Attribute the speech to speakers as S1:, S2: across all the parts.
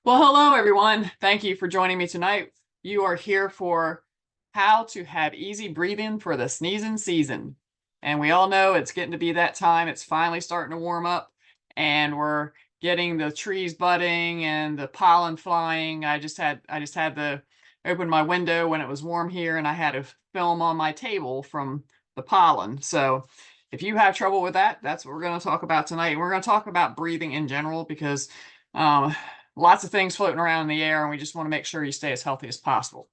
S1: Well, hello, everyone. Thank you for joining me tonight. You are here for how to have easy breathing for the sneezing season. And we all know it's getting to be that time. It's finally starting to warm up, and we're getting the trees budding and the pollen flying. I just had to open my window when it was warm here, and I had a film on my table from the pollen. So if you have trouble with that, that's what we're going to talk about tonight. And we're going to talk about breathing in general because um, lots of things floating around in the air, and we just want to make sure you stay as healthy as possible.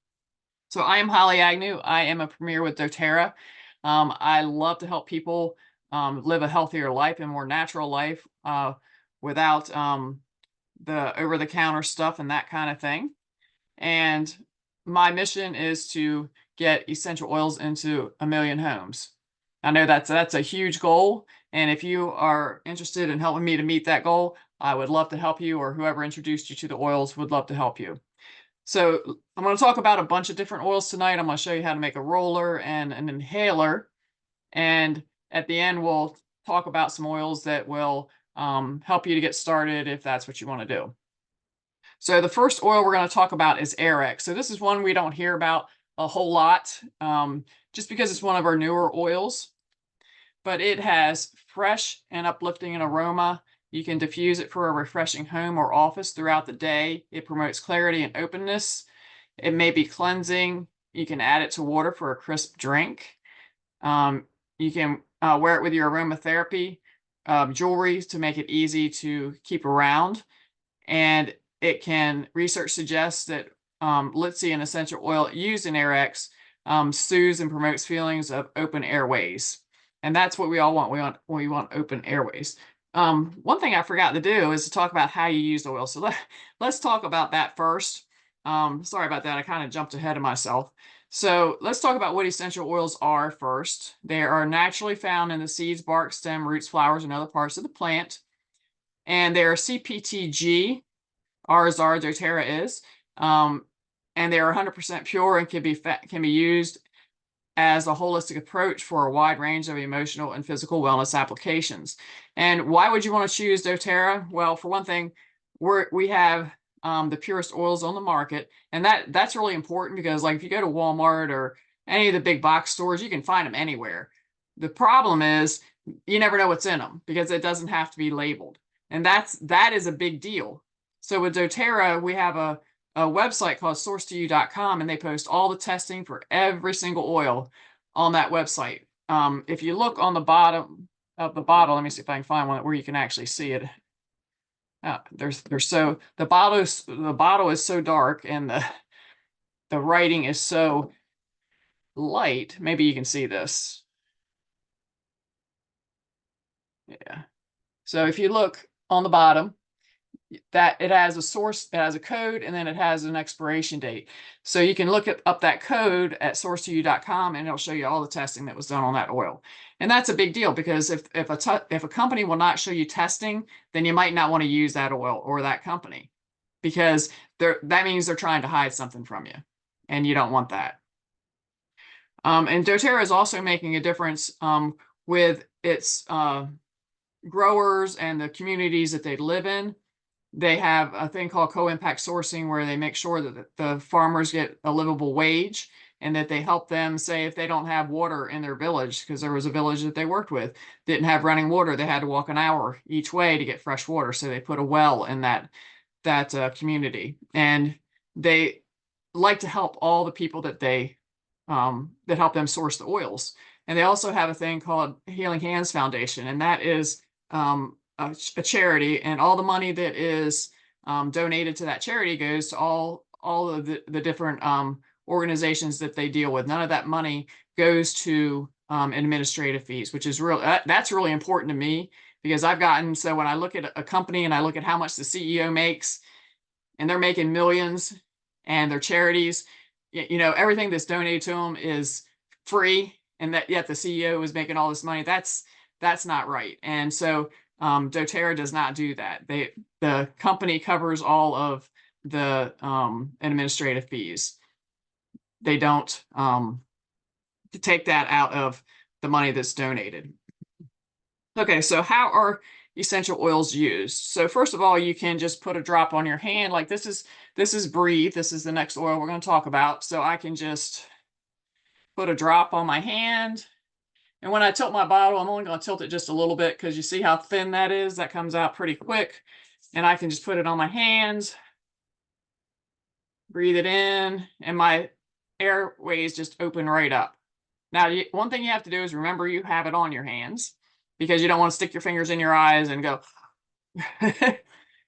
S1: So I am Holly Agnew. I am a premier with doTERRA. I love to help people live a healthier life and more natural life without the over-the-counter stuff and that kind of thing. And my mission is to get essential oils into 1 million homes. I know that's a huge goal, and if you are interested in helping me to meet that goal, I would love to help you, or whoever introduced you to the oils would love to help you. So I'm going to talk about a bunch of different oils tonight. I'm going to show you how to make a roller and an inhaler, and at the end we'll talk about some oils that will help you to get started if that's what you want to do. So the first oil we're going to talk about is Arex. So this is one we don't hear about a whole lot, just because it's one of our newer oils, but it has fresh and uplifting an aroma. You can diffuse it for a refreshing home or office throughout the day. It promotes clarity and openness. It may be cleansing. You can add it to water for a crisp drink. You can wear it with your aromatherapy jewelry to make it easy to keep around. And it can, research suggests that linseed, an essential oil used in Arex, soothes and promotes feelings of open airways. And that's what we all want. We want open airways. One thing I forgot to do is to talk about how you use the oil. So let's talk about that first. Sorry about that. I kind of jumped ahead of myself. So let's talk about what essential oils are first. They are naturally found in the seeds, bark, stem, roots, flowers, and other parts of the plant. And they are CPTG. Ours are, doTERRA is. And they are 100% pure and can be used as a holistic approach for a wide range of emotional and physical wellness applications. And why would you want to choose doTERRA? Well, for one thing, we have the purest oils on the market, and that's really important because, like, if you go to Walmart or any of the big box stores, you can find them anywhere. The problem is you never know what's in them because it doesn't have to be labeled, and that is a big deal. So with doTERRA, we have a website called source2u.com, and they post all the testing for every single oil on that website. If you look on the bottom of the bottle, let me see if I can find one where you can actually see it. The bottle is so dark, and the writing is so light. Maybe you can see this. Yeah. So if you look on the bottom, that it has a source, it has a code, and then it has an expiration date. So you can look up that code at source2u.com, and it'll show you all the testing that was done on that oil. And that's a big deal because if a company will not show you testing, then you might not want to use that oil or that company, because that means they're trying to hide something from you, and you don't want that. And doTERRA is also making a difference with its growers and the communities that they live in. They have a thing called co-impact sourcing, where they make sure that the farmers get a livable wage, and that they help them, say, if they don't have water in their village, because there was a village that they worked with didn't have running water. They had to walk an hour each way to get fresh water. So they put a well in that community, and they like to help all the people that that help them source the oils. And they also have a thing called Healing Hands Foundation, and that is a charity, and all the money that is donated to that charity goes to all of the different organizations that they deal with. None of that money goes to administrative fees, which is that's really important to me, because so when I look at a company and I look at how much the CEO makes, and they're making millions, and their charities, everything that's donated to them is free, and that yet the CEO is making all this money. That's not right. And so doTERRA does not do that. The company covers all of the administrative fees. They don't take that out of the money that's donated. Okay, so how are essential oils used. So first of all, you can just put a drop on your hand. Like this is Breathe. This is the next oil we're going to talk about. So I can just put a drop on my hand. And when I tilt my bottle, I'm only going to tilt it just a little bit because you see how thin that is. That comes out pretty quick. And I can just put it on my hands, breathe it in, and my airways just open right up. Now, one thing you have to do is remember you have it on your hands because you don't want to stick your fingers in your eyes and go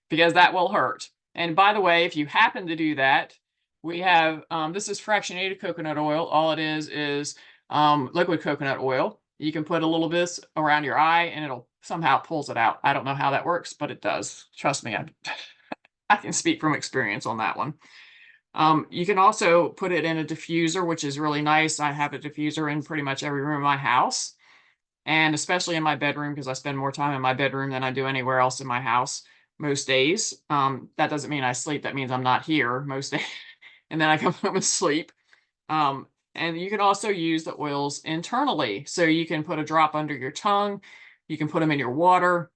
S1: because that will hurt. And by the way, if you happen to do that, we have, this is fractionated coconut oil. All it is liquid coconut oil. You can put a little bit around your eye and it'll somehow pulls it out. I don't know how that works, but it does. Trust me, I can speak from experience on that one. You can also put it in a diffuser, which is really nice. I have a diffuser in pretty much every room of my house, and especially in my bedroom because I spend more time in my bedroom than I do anywhere else in my house most days. That doesn't mean I sleep. That means I'm not here most days. And then I come home and sleep. And you can also use the oils internally. So you can put a drop under your tongue. You can put them in your water.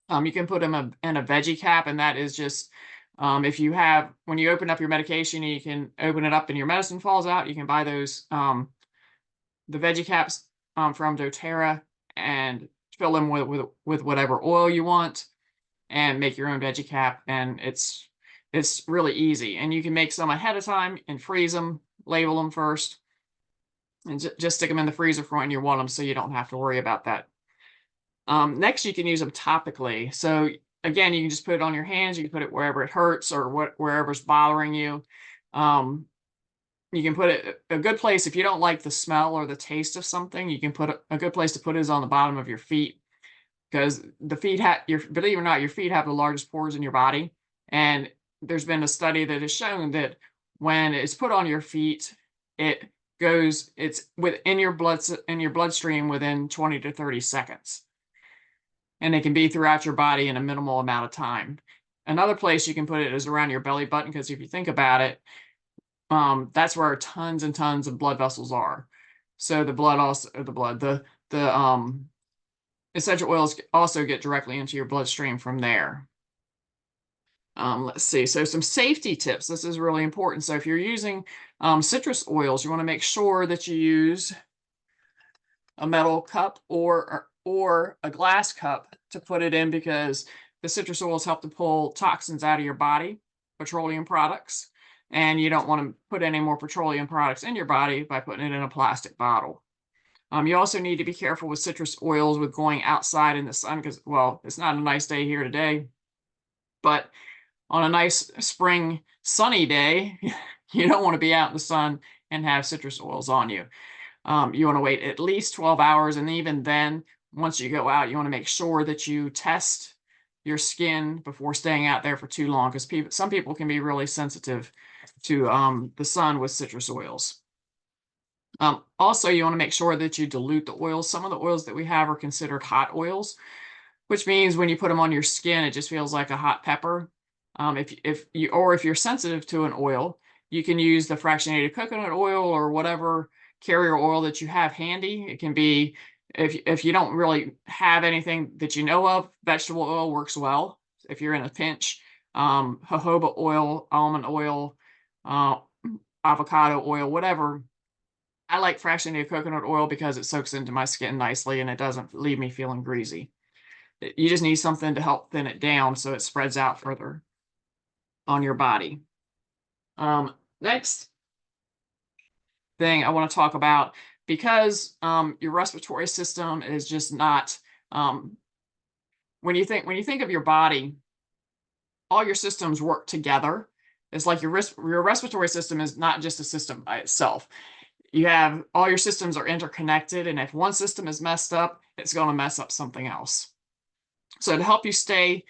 S1: You can put them in a veggie cap, and that is just if you have, when you open up your medication, you can open it up and your medicine falls out. You can buy those, the veggie caps from doTERRA and fill them with whatever oil you want and make your own veggie cap. And it's really easy. And you can make some ahead of time and freeze them, label them first, and just stick them in the freezer for when you want them so you don't have to worry about that. Next, you can use them topically. So again, you can just put it on your hands. You can put it wherever it hurts or wherever's bothering you. You can put it a good place if you don't like the smell or the taste of something. You can put a good place to put it is on the bottom of your feet, because the feet believe it or not, your feet have the largest pores in your body. And there's been a study that has shown that when it's put on your feet, it's within your bloodstream within 20 to 30 seconds. And it can be throughout your body in a minimal amount of time. Another place you can put it is around your belly button, because if you think about it, that's where tons and tons of blood vessels are. So the essential oils also get directly into your bloodstream from there. Let's see. So some safety tips. This is really important. So if you're using citrus oils, you want to make sure that you use a metal cup or a glass cup to put it in, because the citrus oils help to pull toxins out of your body, petroleum products, and you don't want to put any more petroleum products in your body by putting it in a plastic bottle. You also need to be careful with citrus oils with going outside in the sun, because, well, it's not a nice day here today, but on a nice spring sunny day, you don't want to be out in the sun and have citrus oils on you. You want to wait at least 12 hours. And even then, once you go out, you want to make sure that you test your skin before staying out there for too long, because some people can be really sensitive to the sun with citrus oils. Also, you want to make sure that you dilute the oils. Some of the oils that we have are considered hot oils, which means when you put them on your skin, it just feels like a hot pepper. If you're sensitive to an oil, you can use the fractionated coconut oil or whatever carrier oil that you have handy. It can be, if you don't really have anything that you know of, vegetable oil works well if you're in a pinch. Jojoba oil, almond oil, avocado oil, whatever. I like fractionated coconut oil because it soaks into my skin nicely and it doesn't leave me feeling greasy. You just need something to help thin it down so it spreads out further on your body. Next thing I want to talk about, because your respiratory system is just not, when you think of your body, all your systems work together. It's like your respiratory system is not just a system by itself. You have all your systems are interconnected, and if one system is messed up, it's going to mess up something else. So to help you stay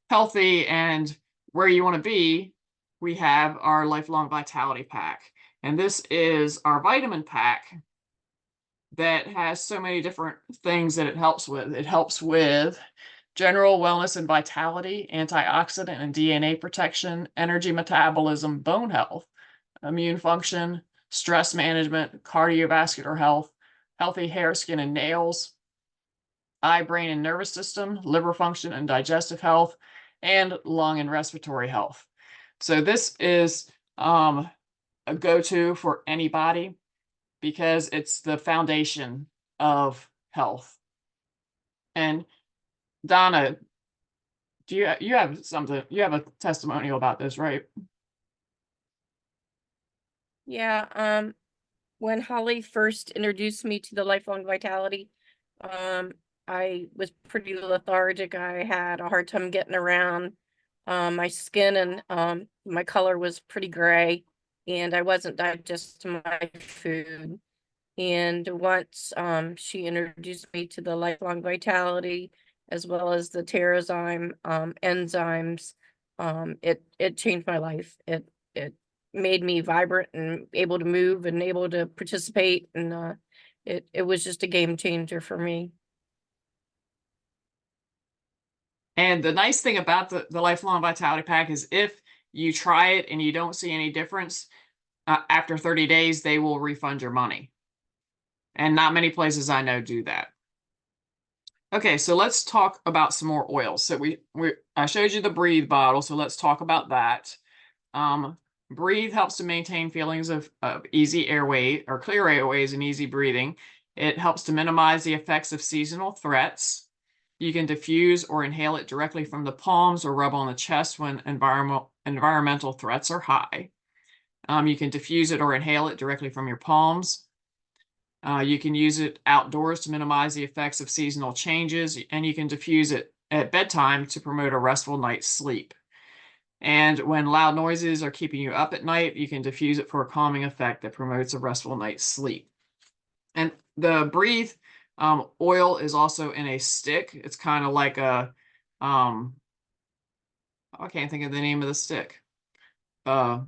S1: healthy and where you want to be, we have our Lifelong Vitality Pack. And this is our vitamin pack that has so many different things that it helps with. It helps with general wellness and vitality, antioxidant and DNA protection, energy metabolism, bone health, immune function, stress management, cardiovascular health, healthy hair, skin, and nails, eye, brain, and nervous system, liver function and digestive health, and lung and respiratory health. So this is a go-to for anybody because it's the foundation of health. And Donna, do you have something? You have a testimonial about this, right?
S2: Yeah, when Holly first introduced me to the Lifelong Vitality, I was pretty lethargic. I had a hard time getting around. My skin and my color was pretty gray, and I wasn't digesting my food. And once she introduced me to the Lifelong Vitality as well as the Terrazyme enzymes, it changed my life. It made me vibrant and able to move and able to participate, and it was just a game changer for me.
S1: And the nice thing about the Lifelong Vitality Pack is if you try it and you don't see any difference, after 30 days, they will refund your money. And not many places I know do that. Okay, so let's talk about some more oils. So I showed you the Breathe bottle, so let's talk about that. Breathe helps to maintain feelings of easy airway or clear airways and easy breathing. It helps to minimize the effects of seasonal threats. You can diffuse or inhale it directly from the palms or rub on the chest when environmental threats are high. You can diffuse it or inhale it directly from your palms. You can use it outdoors to minimize the effects of seasonal changes, and you can diffuse it at bedtime to promote a restful night's sleep. And when loud noises are keeping you up at night, you can diffuse it for a calming effect that promotes a restful night's sleep. And the Breathe oil is also in a stick. It's kind of like a, I can't think of the name of the stick. Back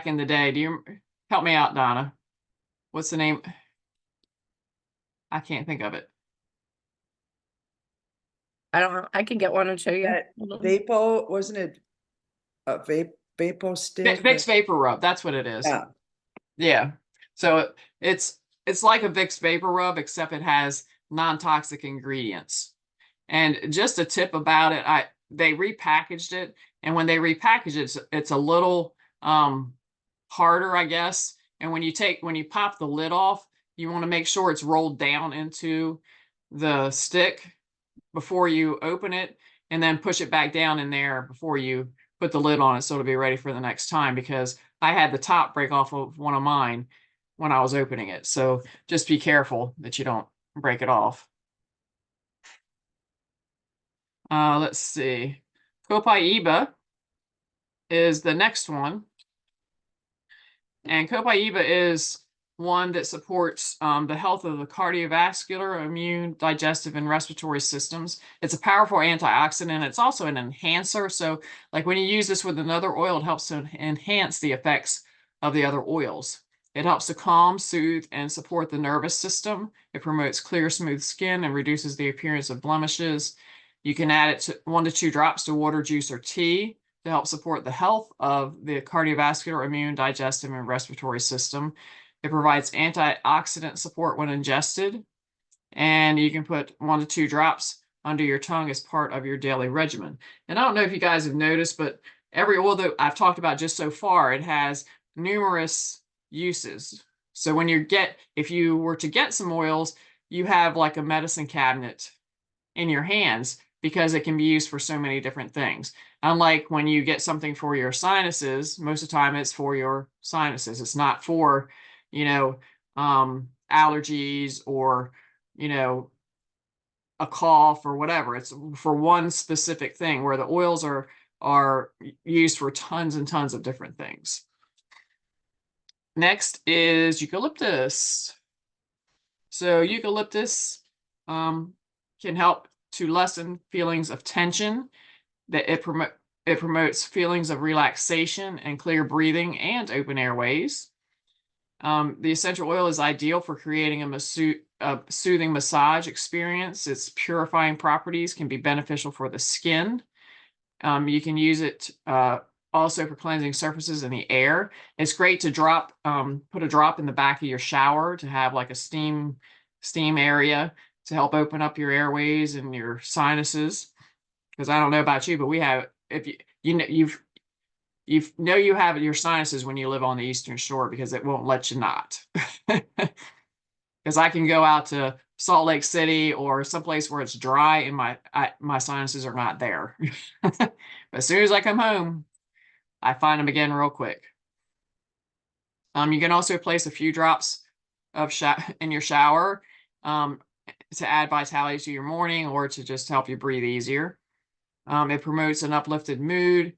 S1: in the day. Do you help me out, Donna? What's the name? I can't think of it.
S2: I don't know. I can get one and show you.
S3: That Vapo, wasn't it a Vapo stick?
S1: Vicks Vapor Rub. That's what it is.
S3: Yeah.
S1: Yeah. So it's like a Vicks Vapor Rub, except it has non-toxic ingredients. And just a tip about it, they repackaged it, and when they repackage it, it's a little harder, I guess. And when you pop the lid off, you want to make sure it's rolled down into the stick before you open it, and then push it back down in there before you put the lid on it so it'll be ready for the next time, because I had the top break off of one of mine when I was opening it. So just be careful that you don't break it off. Let's see. Copaiba is the next one. And Copaiba is one that supports the health of the cardiovascular, immune, digestive, and respiratory systems. It's a powerful antioxidant. It's also an enhancer. So like when you use this with another oil, it helps to enhance the effects of the other oils. It helps to calm, soothe, and support the nervous system. It promotes clear, smooth skin and reduces the appearance of blemishes. You can add it to 1 to 2 drops to water, juice, or tea to help support the health of the cardiovascular, immune, digestive, and respiratory system. It provides antioxidant support when ingested, and you can put 1 to 2 drops under your tongue as part of your daily regimen. And I don't know if you guys have noticed, but every oil that I've talked about just so far, it has numerous uses. So if you were to get some oils, you have like a medicine cabinet in your hands, because it can be used for so many different things. Unlike when you get something for your sinuses, most of the time it's for your sinuses. It's not for, allergies or, a cough or whatever. It's for one specific thing, where the oils are used for tons and tons of different things. Next is eucalyptus. So eucalyptus can help to lessen feelings of tension. That it promotes feelings of relaxation and clear breathing and open airways. The essential oil is ideal for creating a soothing massage experience. Its purifying properties can be beneficial for the skin. You can use it also for cleansing surfaces in the air. It's great to put a drop in the back of your shower to have like a steam area. to help open up your airways and your sinuses. Because I don't know about you, but we have, if you have your sinuses when you live on the Eastern Shore, because it won't let you not. Because I can go out to Salt Lake City or someplace where it's dry and my sinuses are not there. But as soon as I come home, I find them again real quick. You can also place a few drops of in your shower to add vitality to your morning or to just help you breathe easier. It promotes an uplifted mood,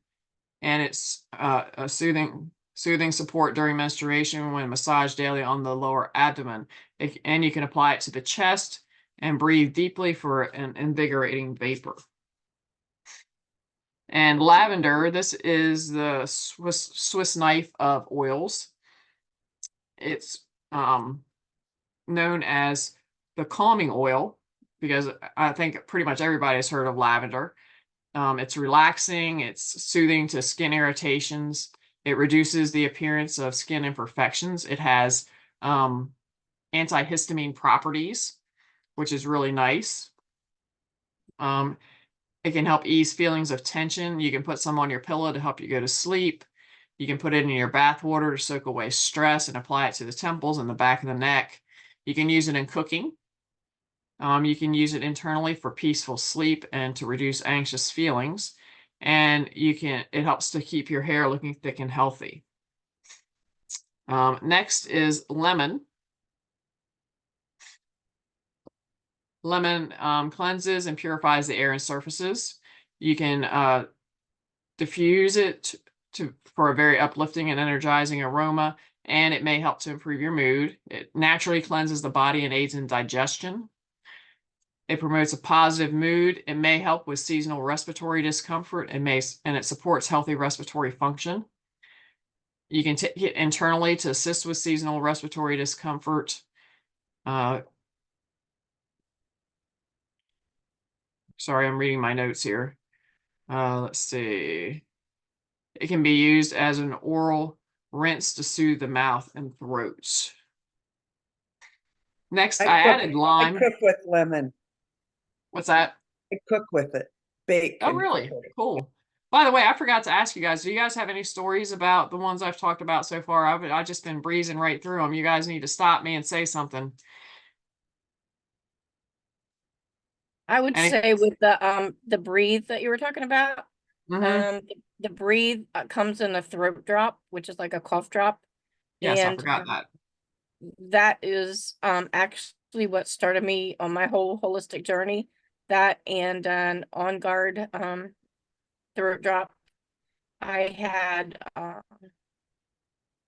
S1: and it's a soothing support during menstruation when massaged daily on the lower abdomen. And you can apply it to the chest and breathe deeply for an invigorating vapor. And lavender, this is the Swiss knife of oils. It's known as the calming oil because I think pretty much everybody has heard of lavender. It's relaxing, it's soothing to skin irritations. It reduces the appearance of skin imperfections. It has antihistamine properties, which is really nice. It can help ease feelings of tension. You can put some on your pillow to help you go to sleep. You can put it in your bath water to soak away stress and apply it to the temples and the back of the neck. You can use it in cooking. You can use it internally for peaceful sleep and to reduce anxious feelings. And it helps to keep your hair looking thick and healthy. Next is lemon. Lemon cleanses and purifies the air and surfaces. You can diffuse it for a very uplifting and energizing aroma, and it may help to improve your mood. It naturally cleanses the body and aids in digestion. It promotes a positive mood. It may help with seasonal respiratory discomfort and it supports healthy respiratory function. You can take it internally to assist with seasonal respiratory discomfort. Sorry, I'm reading my notes here. Let's see. It can be used as an oral rinse to soothe the mouth and throat. Next, I added lime.
S3: I cook with lemon.
S1: What's that?
S3: I cook with it. Bake.
S1: Oh, really? Cool. By the way, I forgot to ask you guys, do you guys have any stories about the ones I've talked about so far? I've just been breezing right through them. You guys need to stop me and say something.
S2: I would say with the breathe that you were talking about, the breathe comes in a throat drop, which is like a cough drop.
S1: Yes,
S2: and
S1: I forgot that.
S2: That is actually what started me on my whole holistic journey. That and an On Guard throat drop. I had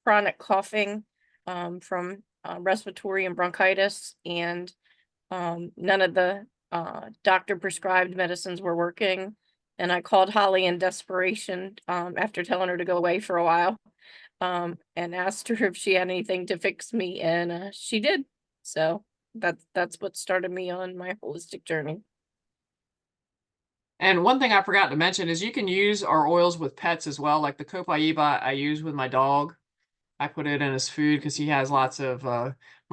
S2: chronic coughing from respiratory and bronchitis, and none of the doctor prescribed medicines were working. And I called Holly in desperation after telling her to go away for a while and asked her if she had anything to fix me, and she did. So that's what started me on my holistic journey.
S1: And one thing I forgot to mention is you can use our oils with pets as well, like the copaiba I use with my dog. I put it in his food because he has lots of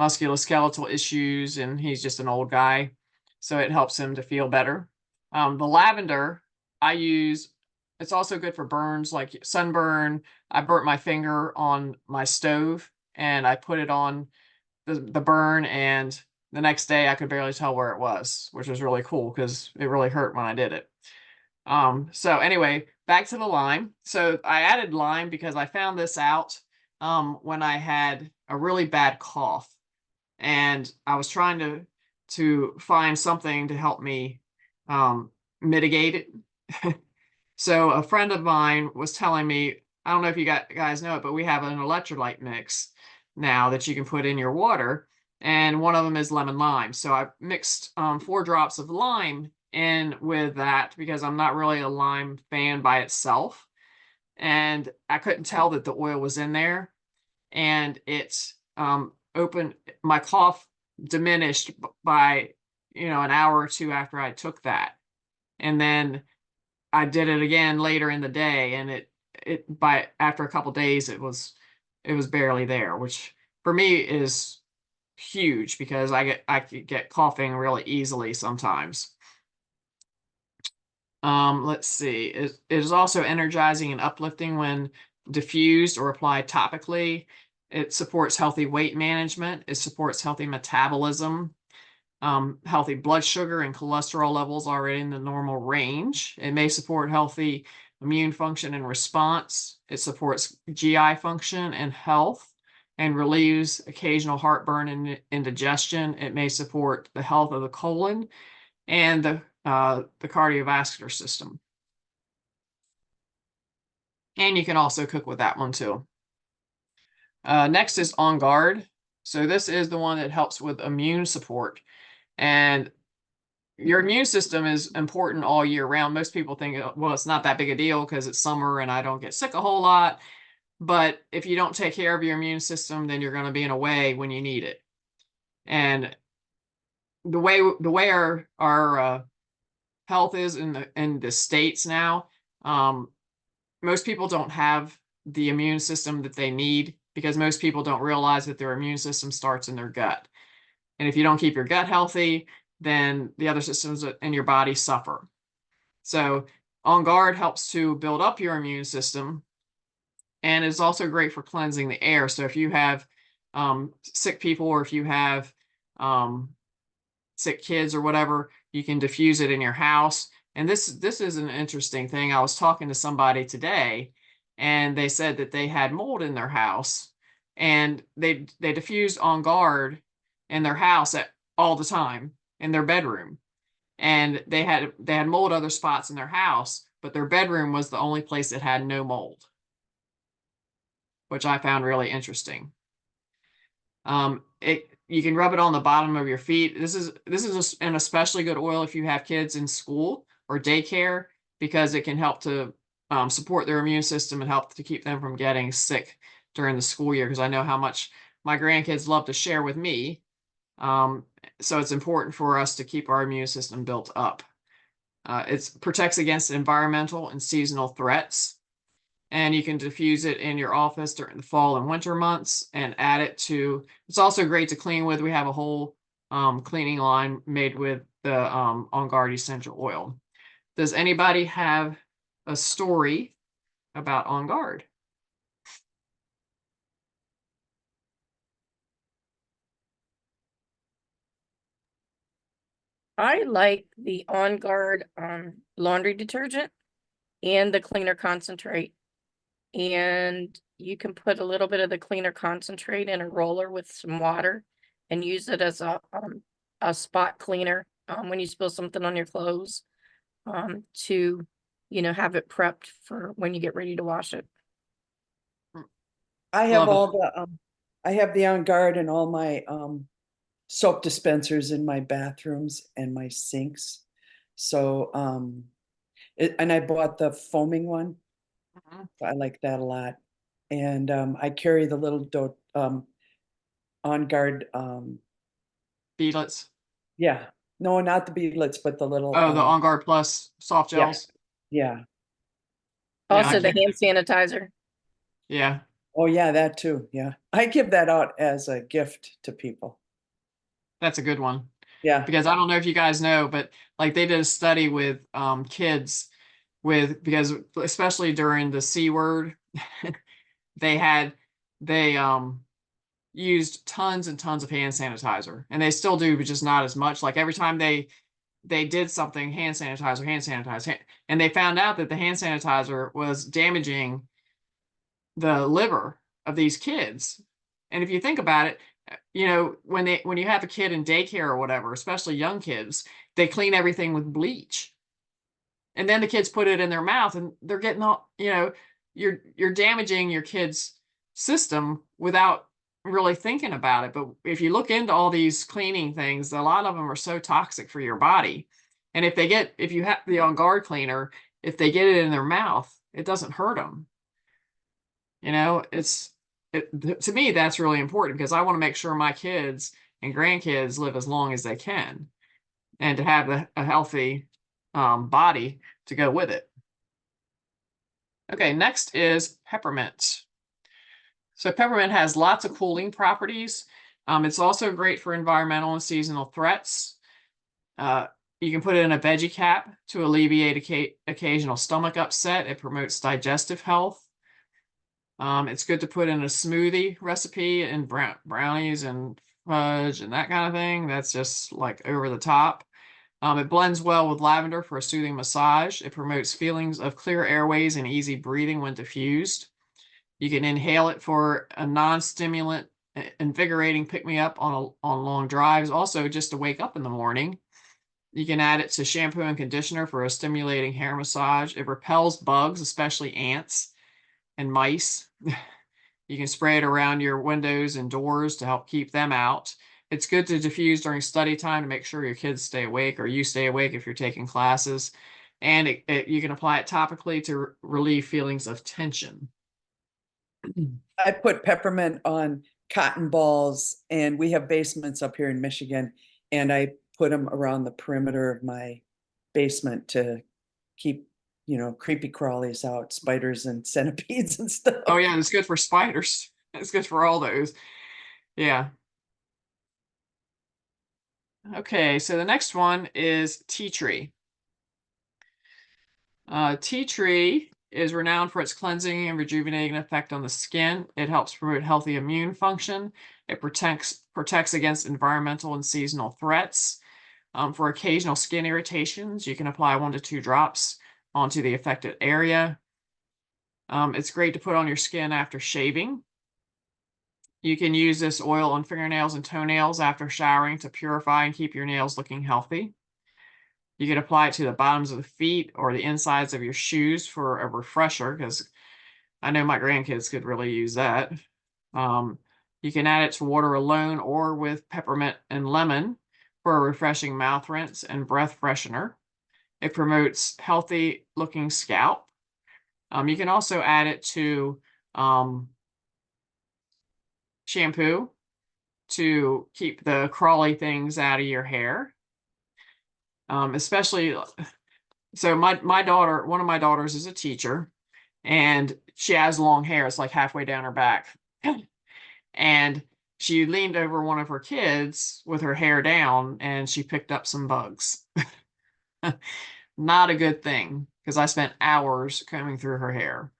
S1: musculoskeletal issues and he's just an old guy. So it helps him to feel better. The lavender I use, it's also good for burns like sunburn. I burnt my finger on my stove and I put it on the burn, and the next day I could barely tell where it was, which was really cool because it really hurt when I did it. So anyway, back to the lime. So I added lime because I found this out when I had a really bad cough, and I was trying to find something to help me mitigate it. So a friend of mine was telling me, I don't know if you guys know it, but we have an electrolyte mix now that you can put in your water, and one of them is lemon lime. So I mixed 4 drops of lime in with that because I'm not really a lime fan by itself, and I couldn't tell that the oil was in there, and it opened my cough diminished by an hour or two after I took that. And then I did it again later in the day, and after a couple days it was barely there, which for me is huge because I could get coughing really easily sometimes. Let's see. It is also energizing and uplifting when diffused or applied topically. It supports healthy weight management. It supports healthy metabolism, healthy blood sugar and cholesterol levels already in the normal range. It may support healthy immune function and response. It supports GI function and health and relieves occasional heartburn and indigestion. It may support the health of the colon and the cardiovascular system. And you can also cook with that one too. Next is On Guard. So this is the one that helps with immune support. And your immune system is important all year round. Most people think, well, it's not that big a deal because it's summer and I don't get sick a whole lot. But if you don't take care of your immune system, then you're going to be in a way when you need it. And the way our health is in the States now, most people don't have the immune system that they need because most people don't realize that their immune system starts in their gut. And if you don't keep your gut healthy, then the other systems in your body suffer. So On Guard helps to build up your immune system, and it's also great for cleansing the air. So if you have sick people, or if you have sick kids or whatever, you can diffuse it in your house. And this is an interesting thing. I was talking to somebody today, and they said that they had mold in their house, and they diffused On Guard in their house all the time in their bedroom, and they had mold other spots in their house, but their bedroom was the only place that had no mold, which I found really interesting. You can rub it on the bottom of your feet. This is an especially good oil if you have kids in school or daycare, because it can help to support their immune system and help to keep them from getting sick during the school year. Because I know how much my grandkids love to share with me. So it's important for us to keep our immune system built up. It protects against environmental and seasonal threats. And you can diffuse it in your office during the fall and winter months and add it to, it's also great to clean with. We have a whole cleaning line made with the On Guard essential oil. Does anybody have a story about On Guard?
S2: I like the On Guard laundry detergent and the cleaner concentrate. And you can put a little bit of the cleaner concentrate in a roller with some water and use it as a spot cleaner when you spill something on your clothes, to, have it prepped for when you get ready to wash it.
S3: I have
S1: Love it.
S3: I have the On Guard and all my soap dispensers in my bathrooms and my sinks. So and I bought the foaming one.
S1: Mhm.
S3: I like that a lot. And I carry the little On Guard
S1: Beadlets.
S3: yeah. No, not the beadlets, but the little
S1: Oh, the On Guard Plus soft
S3: yeah,
S1: gels.
S3: yeah.
S1: Yeah, I
S2: Also, the
S1: can't.
S2: hand sanitizer.
S1: Yeah,
S3: Oh yeah, that too. Yeah. I give that out as a gift to people.
S1: that's a good one.
S3: Yeah.
S1: Because I don't know if you guys know, but like they did a study with kids because especially during the C word, they used tons and tons of hand sanitizer, and they still do, but just not as much. Like every time they did something, hand sanitizer, and they found out that the hand sanitizer was damaging the liver of these kids. And if you think about it, when you have a kid in daycare or whatever, especially young kids, they clean everything with bleach. And then the kids put it in their mouth and they're getting all, you're damaging your kid's system without really thinking about it. But if you look into all these cleaning things, a lot of them are so toxic for your body. And if you have the On Guard cleaner, if they get it in their mouth, it doesn't hurt them. To me, that's really important because I want to make sure my kids and grandkids live as long as they can, and to have a healthy body to go with it. Okay, next is peppermint. So peppermint has lots of cooling properties. It's also great for environmental and seasonal threats. You can put it in a veggie cap to alleviate occasional stomach upset. It promotes digestive health. It's good to put in a smoothie recipe and brownies and fudge and that kind of thing. That's just like over the top. It blends well with lavender for a soothing massage. It promotes feelings of clear airways and easy breathing when diffused. You can inhale it for a non-stimulant, invigorating pick-me-up on long drives. Also, just to wake up in the morning. You can add it to shampoo and conditioner for a stimulating hair massage. It repels bugs, especially ants and mice. You can spray it around your windows and doors to help keep them out. It's good to diffuse during study time to make sure your kids stay awake or you stay awake if you're taking classes. And you can apply it topically to relieve feelings of tension.
S3: I put peppermint on cotton balls, and we have basements up here in Michigan, and I put them around the perimeter of my basement to keep, creepy crawlies out, spiders and centipedes and stuff.
S1: Oh yeah, it's good for spiders. It's good for all those. Yeah. Okay, so the next one is tea tree. Tea tree is renowned for its cleansing and rejuvenating effect on the skin. It helps promote healthy immune function. It protects against environmental and seasonal threats. For occasional skin irritations, you can apply 1 to 2 drops onto the affected area. It's great to put on your skin after shaving. You can use this oil on fingernails and toenails after showering to purify and keep your nails looking healthy. You can apply it to the bottoms of the feet or the insides of your shoes for a refresher, because I know my grandkids could really use that. You can add it to water alone or with peppermint and lemon for a refreshing mouth rinse and breath freshener. It promotes healthy looking scalp. You can also add it to shampoo to keep the crawly things out of your hair. Especially, so my daughter, one of my daughters is a teacher, and she has long hair. It's like halfway down her back. And she leaned over one of her kids with her hair down, and she picked up some bugs. Not a good thing, because I spent hours combing through her hair.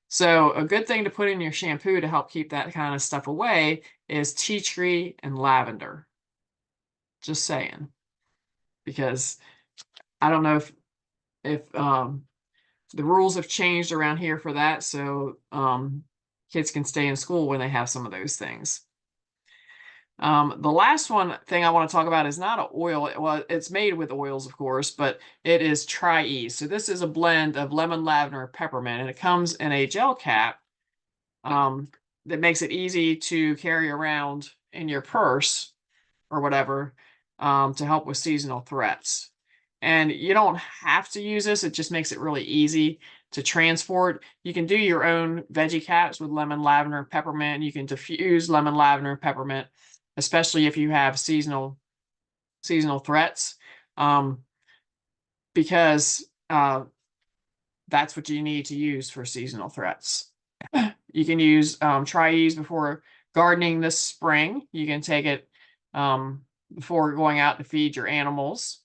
S1: So a good thing to put in your shampoo to help keep that kind of stuff away is tea tree and lavender. Just saying. Because I don't know if the rules have changed around here for that, so kids can stay in school when they have some of those things. The last thing I want to talk about is not an oil. Well, it's made with oils, of course, but it is Tri-Ease. So this is a blend of lemon, lavender, and peppermint, and it comes in a gel cap that makes it easy to carry around in your purse or whatever to help with seasonal threats. And you don't have to use this. It just makes it really easy to transport. You can do your own veggie caps with lemon, lavender, and peppermint. You can diffuse lemon, lavender, and peppermint, especially if you have seasonal threats, because that's what you need to use for seasonal threats. You can use Tri-Ease before gardening this spring. You can take it before going out to feed your animals.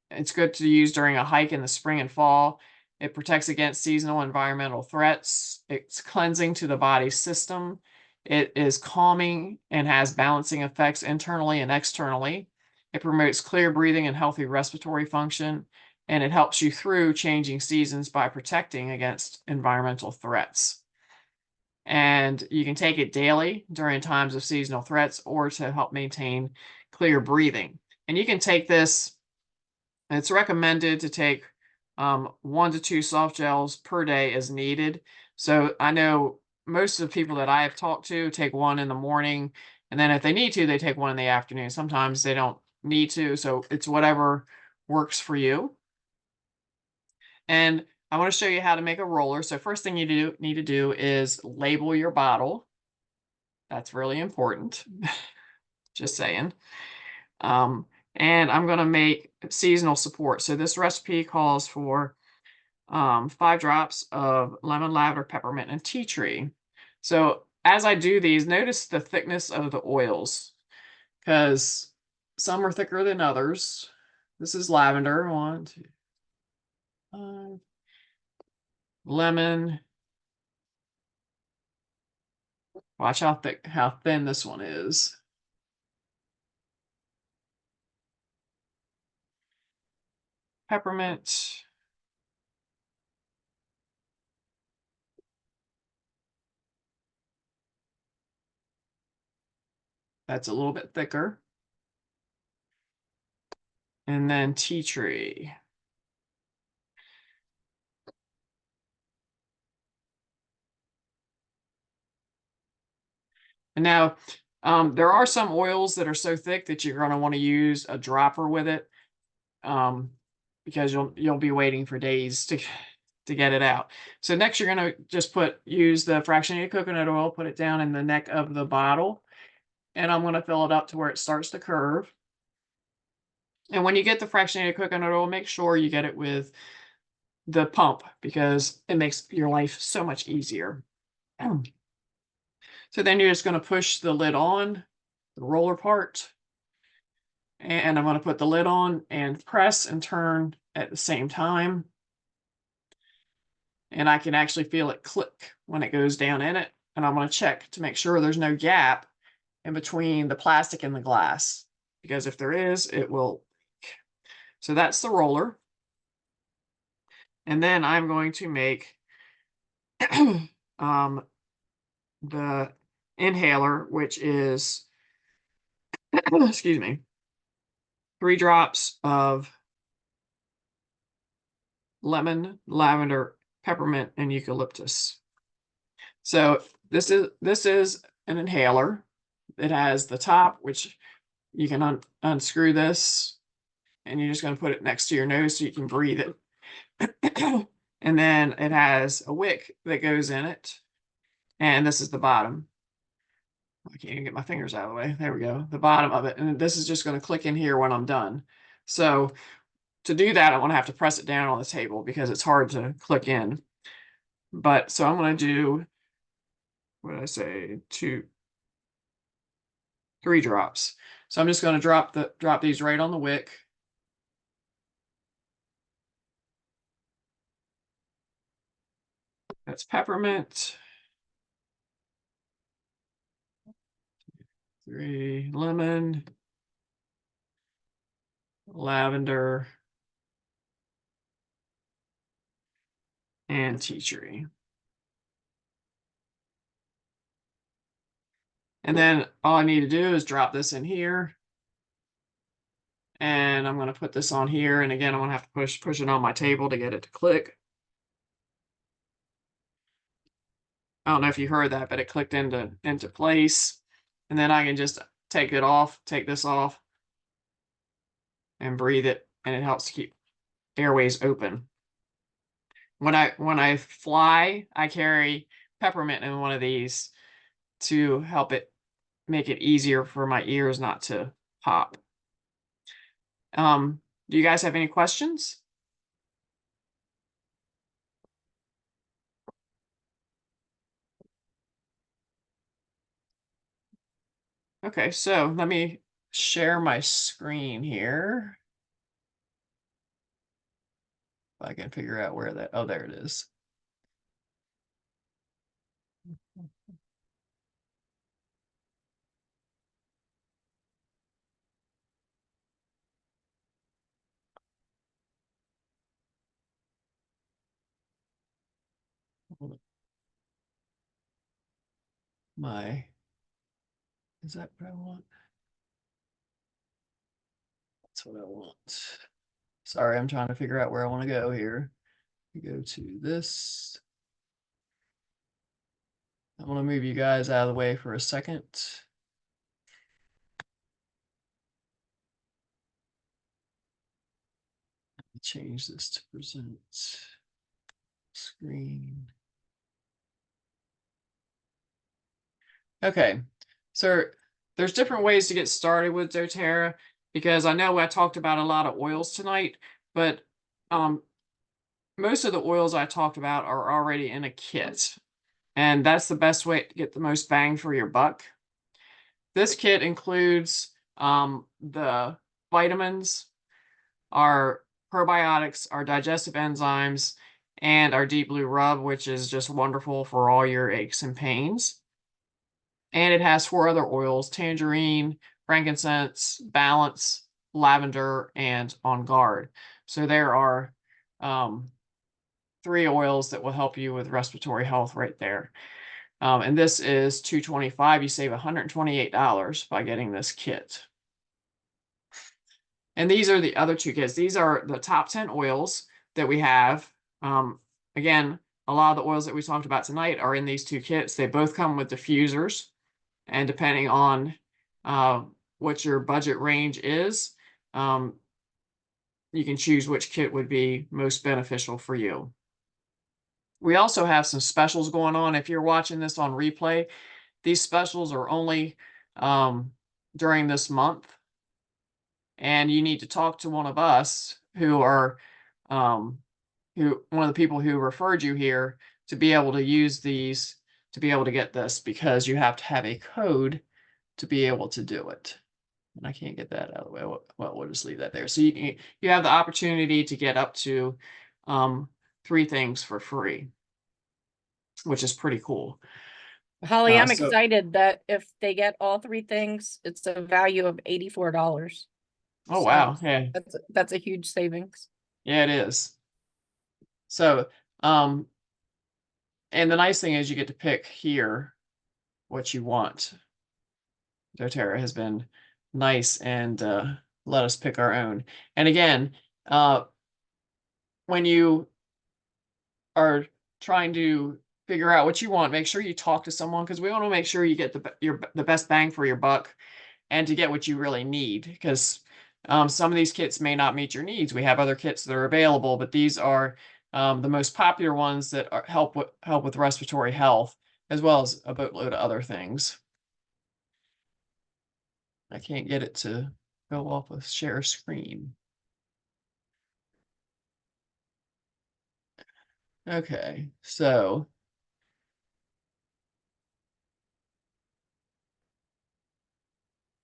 S1: It's good to use during a hike in the spring and fall. It protects against seasonal environmental threats. It's cleansing to the body system. It is calming and has balancing effects internally and externally. It promotes clear breathing and healthy respiratory function, and it helps you through changing seasons by protecting against environmental threats. And you can take it daily during times of seasonal threats or to help maintain clear breathing. And you can take this, it's recommended to take 1 to 2 soft gels per day as needed. So I know most of the people that I have talked to take one in the morning, and then if they need to, they take one in the afternoon. Sometimes they don't need to, so it's whatever works for you. And I want to show you how to make a roller. So first thing you need to do is label your bottle. That's really important. Just saying. And I'm going to make seasonal support. So this recipe calls for 5 drops of lemon, lavender, peppermint, and tea tree. So as I do these, notice the thickness of the oils, because some are thicker than others. This is lavender, 1, 2, 5. Lemon. Watch how thick, how thin this one is. Peppermint. That's a little bit thicker. And then tea tree. And now, there are some oils that are so thick that you're going to want to use a dropper with it, because you'll be waiting for days to get it out. So next, you're going to just use the fractionated coconut oil, put it down in the neck of the bottle, and I'm going to fill it up to where it starts to curve. And when you get the fractionated coconut oil, make sure you get it with the pump, because it makes your life so much easier. So then you're just going to push the lid on, the roller part, and I'm going to put the lid on and press and turn at the same time. And I can actually feel it click when it goes down in it. And I'm going to check to make sure there's no gap in between the plastic and the glass, because if there is, it will leak. So that's the roller. And then I'm going to make the inhaler, which is, excuse me, 3 drops of lemon, lavender, peppermint, and eucalyptus. So this is an inhaler. It has the top, which you can unscrew this, and you're just going to put it next to your nose so you can breathe it. And then it has a wick that goes in it, and this is the bottom. I can't even get my fingers out of the way. There we go, the bottom of it. And this is just going to click in here when I'm done. So to do that, I want to have to press it down on the table because it's hard to click in. But so I'm going to do, what did I say, 3 drops. So I'm just going to drop these right on the wick. That's peppermint. 3 lemon, lavender, and tea tree. And then all I need to do is drop this in here. And I'm going to put this on here. And again, I'm going to have to push it on my table to get it to click. I don't know if you heard that, but it clicked into place. And then I can just take this off, and breathe it, and it helps to keep airways open. When I fly, I carry peppermint in one of these to help it make it easier for my ears not to pop. Do you guys have any questions? Okay, so let me share my screen here. If I can figure out where that, oh, there it is. Is that what I want? That's what I want. Sorry, I'm trying to figure out where I want to go here. We go to this. I'm going to move you guys out of the way for a second. Change this to present screen. Okay, so there's different ways to get started with doTERRA, because I know I talked about a lot of oils tonight, but most of the oils I talked about are already in a kit. And that's the best way to get the most bang for your buck. This kit includes the vitamins, our probiotics, our digestive enzymes, and our deep blue rub, which is just wonderful for all your aches and pains. And it has 4 other oils: tangerine, frankincense, balance, lavender, and on guard. So there are 3 oils that will help you with respiratory health right there. And this is $225. You save $128 by getting this kit. And these are the other 2 kits. These are the top 10 oils that we have. Again, a lot of the oils that we talked about tonight are in these 2 kits. They both come with diffusers. And depending on what your budget range is, you can choose which kit would be most beneficial for you. We also have some specials going on. If you're watching this on replay, these specials are only during this month. And you need to talk to one of us who are one of the people who referred you here to be able to use these, to be able to get this, because you have to have a code to be able to do it. And I can't get that out of the way. Well, we'll just leave that there. So you have the opportunity to get up to 3 things for free, which is pretty cool.
S2: Holly, I'm
S1: So-
S2: excited that if they get all 3 things, it's a value of $84.
S1: Oh,
S2: So
S1: wow. Yeah.
S2: That's a huge savings.
S1: Yeah, it is. So, and the nice thing is you get to pick here what you want. doTERRA has been nice and let us pick our own. And again, when you are trying to figure out what you want, make sure you talk to someone, because we want to make sure you get the best bang for your buck and to get what you really need, because some of these kits may not meet your needs. We have other kits that are available, but these are the most popular ones that help with respiratory health, as well as a boatload of other things. I can't get it to go off with share screen. Okay, so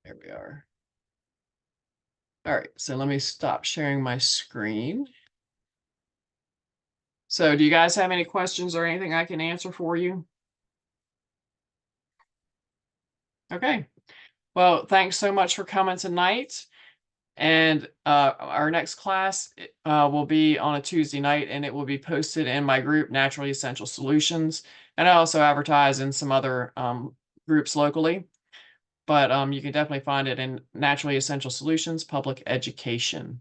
S1: there we are. All right, so let me stop sharing my screen. So do you guys have any questions or anything I can answer for you? Okay, well, thanks so much for coming tonight. And our next class will be on a Tuesday night, and it will be posted in my group, Naturally Essential Solutions. And I also advertise in some other groups locally. But you can definitely find it in Naturally Essential Solutions Public Education.